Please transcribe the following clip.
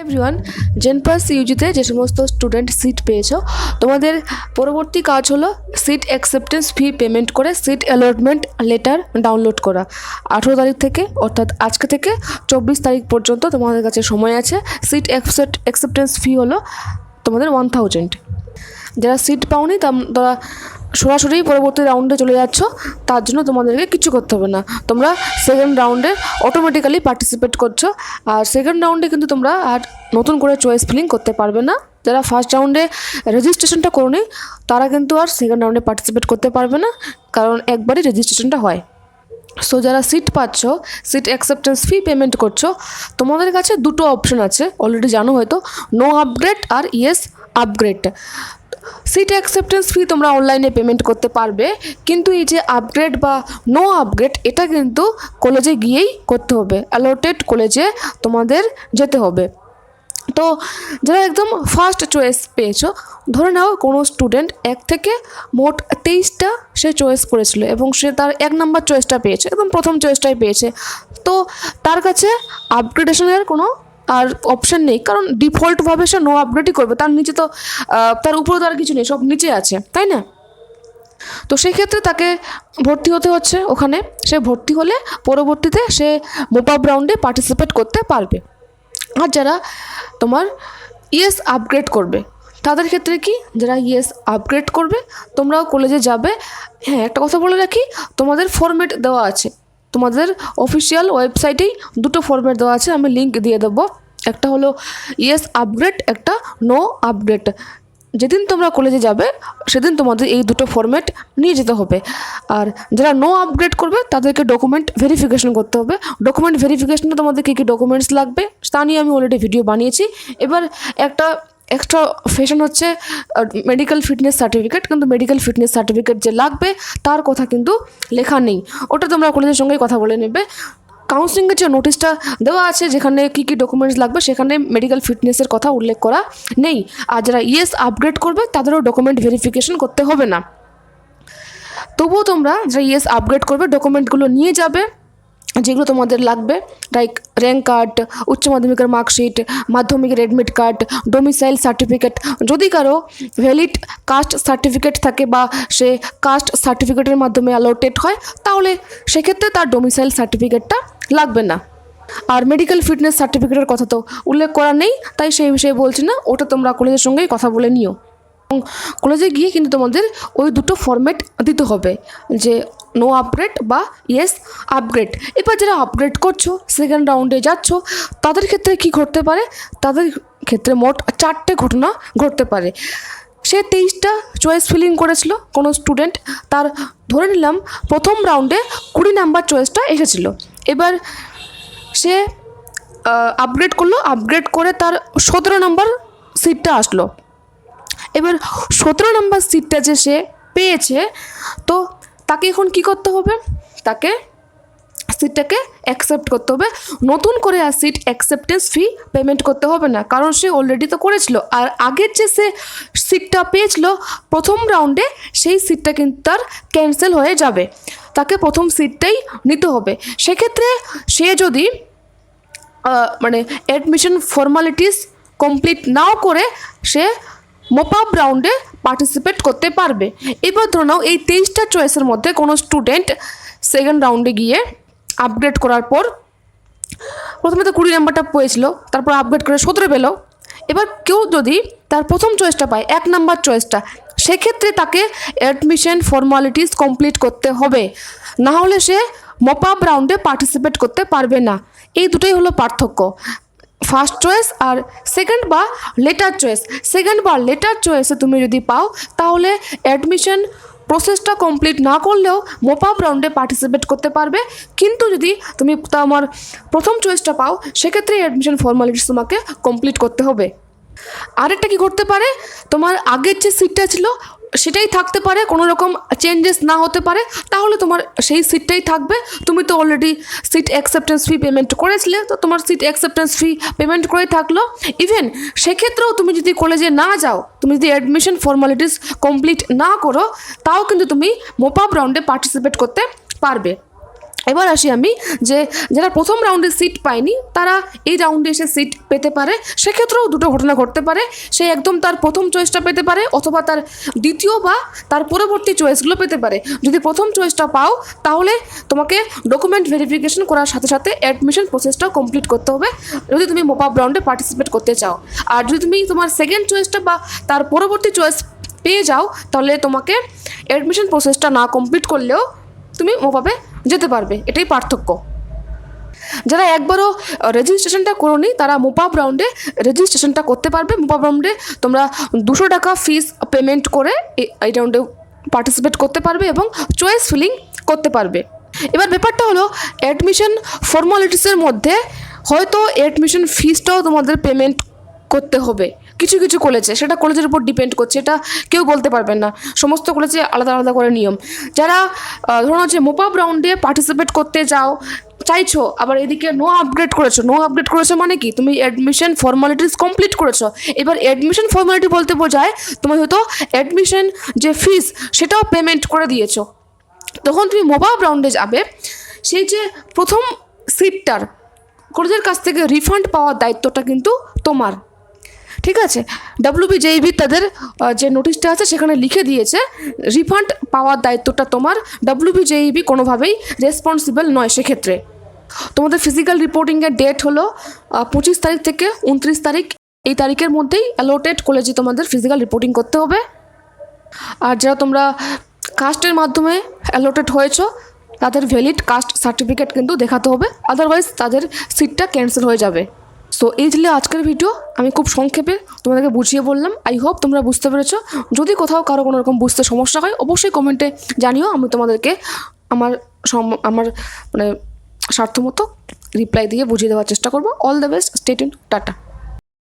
Everyone, জেনপাস ইউজিতে যে সমস্ত student seat পেয়েছো, তোমাদের পরবর্তী কাজ হলো সিট অ্যাকসেপ্টেন্স ফি পেমেন্ট করে সিট অ্যালটমেন্ট লেটার ডাউনলোড করা। 18 তারিখ থেকে অর্থাৎ আজকে থেকে 24 তারিখ পর্যন্ত তোমাদের কাছে সময় আছে। সিট অ্যাকসেপ্টেন্স ফি হলো তোমাদের 1000। যারা সিট পাওনি তারা সরাসরি পরবর্তী রাউন্ডে চলে যাচ্ছ, তার জন্য তোমাদেরকে কিছু করতে হবে না। তোমরা সেকেন্ড রাউন্ডে অটোমেটিক্যালি পার্টিসিপেট করছো। আর সেকেন্ড রাউন্ডে কিন্তু তোমরা আর নতুন করে চয়েস ফিলিং করতে পারবে না। যারা ফার্স্ট রাউন্ডে রেজিস্ট্রেশনটা করোনি তারা কিন্তু আর সেকেন্ড রাউন্ডে পার্টিসিপেট করতে পারবে না, কারণ একবারই রেজিস্ট্রেশনটা হয়। সো যারা সিট পাচ্ছ, সিট অ্যাকসেপ্টেন্স ফি পেমেন্ট করছো, তোমাদের কাছে দুটো অপশন আছে, অলরেডি জানো হয়তো, নো আপগ্রেড আর ইয়েস আপগ্রেড। সিট অ্যাকসেপ্টেন্স ফি তোমরা অনলাইনে পেমেন্ট করতে পারবে, কিন্তু এই যে আপগ্রেড বা নো আপগ্রেড এটা কিন্তু কলেজে গিয়েই করতে হবে, অ্যালোটেড কলেজে তোমাদের যেতে হবে। তো যারা একদম ফার্স্ট চয়েস পেয়েছো, ধরে নাও কোনো স্টুডেন্ট 1 থেকে মোট 23টা সে চয়েস করেছিল এবং সে তার 1 নম্বর চয়েসটা পেয়েছে, একদম প্রথম চয়েসটাই পেয়েছে। তো তার কাছে আপগ্রেডেশনের কোনো আর অপশান নেই, কারণ ডিফল্টভাবে সে নো আপগ্রেডই করবে। তার নিচে তো তার উপরে তো আর কিছু নেই, সব নিচে আছে, তাই না? তো সেই ক্ষেত্রে তাকে ভর্তি হতে হচ্ছে ওখানে। সে ভর্তি হলে পরবর্তীতে সে মোপআপ রাউন্ডে পার্টিসিপেট করতে পারবে। আর যারা তোমার ইয়েস আপগ্রেড করবে তাদের ক্ষেত্রে কি, যারা ইয়েস আপগ্রেড করবে তোমরাও কলেজে যাবে। হ্যাঁ, একটা কথা বলে রাখি, তোমাদের ফরম্যাট দেওয়া আছে, তোমাদের অফিসিয়াল ওয়েবসাইটেই দুটো ফরম্যাট দেওয়া আছে, আমি লিঙ্ক দিয়ে দেবো। একটা হলো ইয়েস আপগ্রেড, একটা নো আপগ্রেড। যেদিন তোমরা কলেজে যাবে সেদিন তোমাদের এই দুটো ফরম্যাট নিয়ে যেতে হবে। আর যারা নো আপগ্রেড করবে তাদেরকে ডকুমেন্ট ভেরিফিকেশন করতে হবে। ডকুমেন্ট ভেরিফিকেশনে তোমাদের কী কী ডকুমেন্টস লাগবে তা নিয়ে আমি অলরেডি ভিডিও বানিয়েছি। এবার একটা এক্সট্রা ফ্যাশন হচ্ছে মেডিকেল ফিটনেস সার্টিফিকেট, কিন্তু মেডিকেল ফিটনেস সার্টিফিকেট যে লাগবে তার কথা কিন্তু লেখা নেই, ওটা তোমরা কলেজের সঙ্গেই কথা বলে নেবে। কাউন্সিলিংয়ের যে নোটিশটা দেওয়া আছে যেখানে কী কী ডকুমেন্টস লাগবে সেখানে মেডিকেল ফিটনেসের কথা উল্লেখ করা নেই। আর যারা ইয়েস আপগ্রেড করবে তাদেরও ডকুমেন্ট ভেরিফিকেশন করতে হবে না। তবুও তোমরা যারা ইয়েস আপগ্রেড করবে ডকুমেন্টগুলো নিয়ে যাবে যেগুলো তোমাদের লাগবে, লাইক র্যাঙ্ক কার্ড, উচ্চ মাধ্যমিকের মার্কশিট, মাধ্যমিকের অ্যাডমিট কার্ড, ডোমিসাইল সার্টিফিকেট। যদি কারো ভ্যালিড কাস্ট সার্টিফিকেট থাকে বা সে কাস্ট সার্টিফিকেটের মাধ্যমে অ্যালোটেড হয়, তাহলে সেক্ষেত্রে তার ডোমিসাইল সার্টিফিকেটটা লাগবে না। আর মেডিকেল ফিটনেস সার্টিফিকেটের কথা তো উল্লেখ করা নেই, তাই সেই বিষয়ে বলছি না, ওটা তোমরা কলেজের সঙ্গেই কথা বলে নিও। এবং কলেজে গিয়ে কিন্তু তোমাদের ওই দুটো ফরম্যাট দিতে হবে, যে নো আপগ্রেড বা ইয়েস আপগ্রেড। এবার যারা আপগ্রেড করছো, সেকেন্ড রাউন্ডে যাচ্ছ, তাদের ক্ষেত্রে কি ঘটতে পারে? তাদের ক্ষেত্রে মোট 4টে ঘটনা ঘটতে পারে। সে 23টা চয়েস ফিলিং করেছিল কোনো স্টুডেন্ট, তার ধরে নিলাম প্রথম রাউন্ডে 20 নাম্বার চয়েসটা এসেছিলো। এবার সে আপগ্রেড করলো, আপগ্রেড করে তার 17 নম্বর সিটটা আসলো। এবার 17 নম্বর সিটটা যে সে পেয়েছে, তো তাকে এখন কি করতে হবে? তাকে সিটটাকে অ্যাকসেপ্ট করতে হবে। নতুন করে আর সিট অ্যাকসেপ্টেন্স ফি পেমেন্ট করতে হবে না, কারণ সে অলরেডি তো করেছিল। আর আগের যে সে সিটটা পেয়েছিল প্রথম রাউন্ডে, সেই সিটটা কিন্তু তার ক্যান্সেল হয়ে যাবে, তাকে প্রথম সিটটাই নিতে হবে। সেক্ষেত্রে সে যদি মানে অ্যাডমিশন ফর্মালিটিস কমপ্লিট নাও করে সে মোপআপ রাউন্ডে পার্টিসিপেট করতে পারবে। এবার ধরে নাও এই 23টা চয়েসের মধ্যে কোনো স্টুডেন্ট সেকেন্ড রাউন্ডে গিয়ে আপগ্রেড করার পর প্রথমে তো 20 নাম্বারটা পেয়েছিল, তারপর আপগ্রেড করে 17 পেল। এবার কেউ যদি তার প্রথম চয়েসটা পায়, 1 নাম্বার চয়েসটা, সেক্ষেত্রে তাকে অ্যাডমিশন ফর্মালিটিস কমপ্লিট করতে হবে, না হলে সে মোপআপ রাউন্ডে পার্টিসিপেট করতে পারবে না। এই দুটোই হলো পার্থক্য, ফার্স্ট চয়েস আর সেকেন্ড বা লেটার চয়েস। সেকেন্ড বা লেটার চয়েসে তুমি যদি পাও, তাহলে অ্যাডমিশন প্রসেসটা কমপ্লিট না করলেও মোপআপ রাউন্ডে পার্টিসিপেট করতে পারবে। কিন্তু যদি তুমি তোমার প্রথম চয়েসটা পাও, সেক্ষেত্রে অ্যাডমিশন ফর্মালিটিস তোমাকে কমপ্লিট করতে হবে। আরেকটা কি করতে পারে, তোমার আগের যে সিটটা ছিল সেটাই থাকতে পারে, কোনো রকম চেঞ্জেস না হতে পারে, তাহলে তোমার সেই সিটটাই থাকবে। তুমি তো already seat acceptance fee payment করেছিলে, তো তোমার সিট অ্যাকসেপ্টেন্স ফি পেমেন্ট করেই থাকলো। ইভেন সেক্ষেত্রেও তুমি যদি কলেজে না যাও, তুমি যদি অ্যাডমিশন ফর্মালিটিস কমপ্লিট না করো, তাও কিন্তু তুমি মোপআপ রাউন্ডে পার্টিসিপেট করতে পারবে। এবার আসি আমি যে যারা প্রথম রাউন্ডে সিট পায়নি তারা এই রাউন্ডে এসে সিট পেতে পারে। সেক্ষেত্রেও দুটো ঘটনা ঘটতে পারে, সে একদম তার প্রথম চয়েসটা পেতে পারে অথবা তার দ্বিতীয় বা তার পরবর্তী চয়েসগুলো পেতে পারে। যদি প্রথম চয়েসটা পাও তাহলে তোমাকে ডকুমেন্ট ভেরিফিকেশন করার সাথে সাথে অ্যাডমিশন প্রসেসটাও কমপ্লিট করতে হবে যদি তুমি মোপ আপ রাউন্ডে পার্টিসিপেট করতে চাও। আর যদি তুমি তোমার সেকেন্ড চয়েসটা বা তার পরবর্তী চয়েস পেয়ে যাও তাহলে তোমাকে অ্যাডমিশন প্রসেসটা না কমপ্লিট করলেও তুমি মোপ আপে যেতে পারবে, এটাই পার্থক্য। যারা একবারও রেজিস্ট্রেশনটা করোনি তারা মোপ আপ রাউন্ডে রেজিস্ট্রেশনটা করতে পারবে। মোপ আপ রাউন্ডে তোমরা 200 টাকা ফিস পেমেন্ট করে এই রাউন্ডে পার্টিসিপেট করতে পারবে এবং চয়েস ফিলিং করতে পারবে। এবার ব্যাপারটা হলো অ্যাডমিশন ফর্মালিটিসের মধ্যে হয়তো অ্যাডমিশন ফিসটাও তোমাদের পেমেন্ট করতে হবে কিছু কিছু কলেজে, সেটা কলেজের উপর ডিপেন্ড করছে, এটা কেউ বলতে পারবেন না, সমস্ত কলেজে আলাদা আলাদা করে নিয়ম। যারা ধরুন হচ্ছে মোপ আপ রাউন্ডে পার্টিসিপেট করতে চাইছো আবার এদিকে নো আপগ্রেড করেছো মানে কি তুমি অ্যাডমিশন ফর্মালিটিস কমপ্লিট করেছো। এবার অ্যাডমিশন ফর্মালিটি বলতে বোঝায় তুমি হয়তো অ্যাডমিশন যে ফিস সেটাও পেমেন্ট করে দিয়েছো, তখন তুমি মোপ আপ রাউন্ডে যাবে। সেই যে প্রথম সিটটার কলেজের কাছ থেকে রিফান্ড পাওয়ার দায়িত্বটা কিন্তু তোমার, ঠিক আছে। WBJEB তাদের যে নোটিশটা আছে সেখানে লিখে দিয়েছে রিফান্ড পাওয়ার দায়িত্বটা তোমার, WBJEB কোনোভাবেই রেসপন্সিবল নয়। সেক্ষেত্রে তোমাদের ফিজিক্যাল রিপোর্টিংয়ের ডেট হলো 25 তারিখ থেকে 29 তারিখ, এই তারিখের মধ্যেই অ্যালোটেড কলেজে তোমাদের ফিজিক্যাল রিপোর্টিং করতে হবে। আর যারা তোমরা কাস্টের মাধ্যমে অ্যালোটেড হয়েছো তাদের ভ্যালিড কাস্ট সার্টিফিকেট কিন্তু দেখাতে হবে, আদারওয়াইজ তাদের সিটটা ক্যান্সেল হয়ে যাবে। সো এই ছিল আজকের ভিডিও, আমি খুব সংক্ষেপে তোমাদেরকে বুঝিয়ে বললাম। আই হোপ তোমরা বুঝতে পেরেছো। যদি কোথাও কারো কোনো রকম বুঝতে সমস্যা হয় অবশ্যই কমেন্টে জানিও, আমি তোমাদেরকে আমার মানে সাধ্যমতো রিপ্লাই দিয়ে বুঝিয়ে দেওয়ার চেষ্টা করবো। All the best, stay tuned, tata.